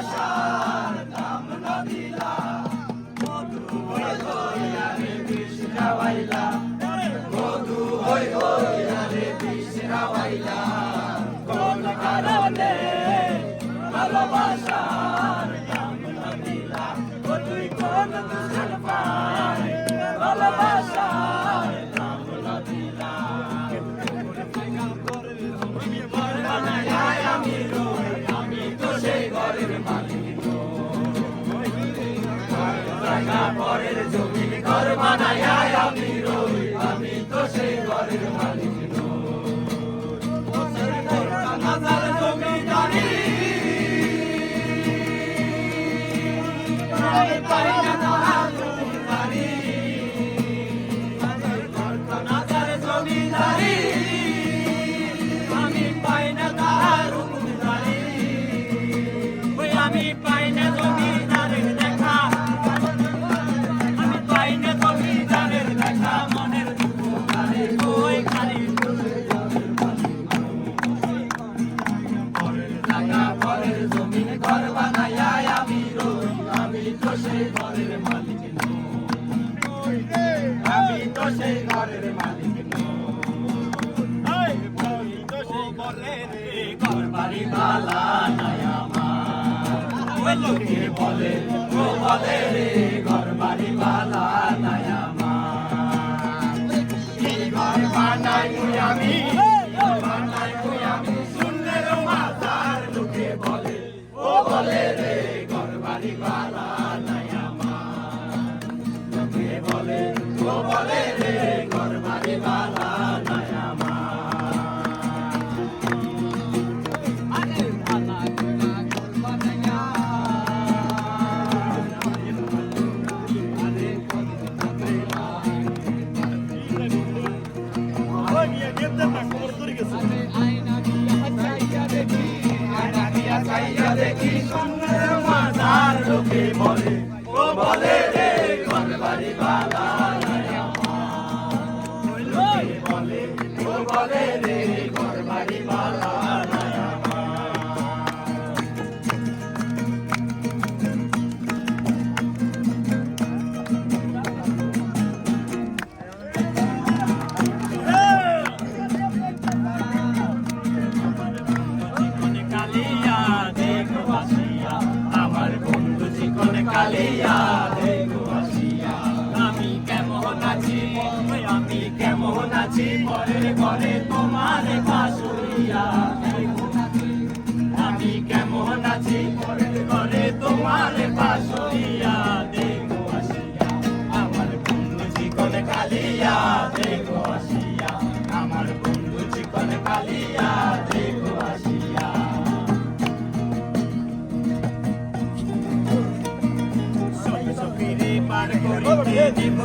ভালোবাসার নাম না দিলা মধু হই হই আরে বিষ খাওয়াইলা মধু হই হই আরে বিষ খাওয়াইলা কোন কারণে ভালোবাসার নাম না দিলা ও তুই কোন দুজন পায় ভালোবাসার নাম না দিলা আমি রই আমি তো সেই ঘরের মালিক জায়গা পরের জমিন ঘর বানায় আমি রই আমি তো সেই ঘরের মালিক সেই ঘরের মালিক ঘর বাড়ি বালা নাই আমার লোকে বলে ও বলে রে ঘর বাড়ি বালা নাই আমার ঘর বানাই আমি সুন্দর মাথার লোকে বলে ও বলে রে ঘর বাড়ি বালা নাই আমার লোকে বলে ও বলে রে ঘর বাড়ি বালা নাই আমার দেখি সুন্দর মাথার লোকে বলে ও বলে রে ঘর বাড়ি বালা নাই আমার লোকে বলে ও বলে রে ঘর বাড়ি বালা নাই কালিয়া দেখো আসিয়া আমি কেমন আছি পরের ঘরে তোমার বাসুরিয়া আমি কেমন আছি পরের ঘরে তোমার বাসুরিয়া দেখো আসিয়া আমার বন্ধু চিকন কালিয়া দেখো আসিয়া আমার বন্ধু চিকন কালিয়া দেখো আসিয়া পার করিতে দিব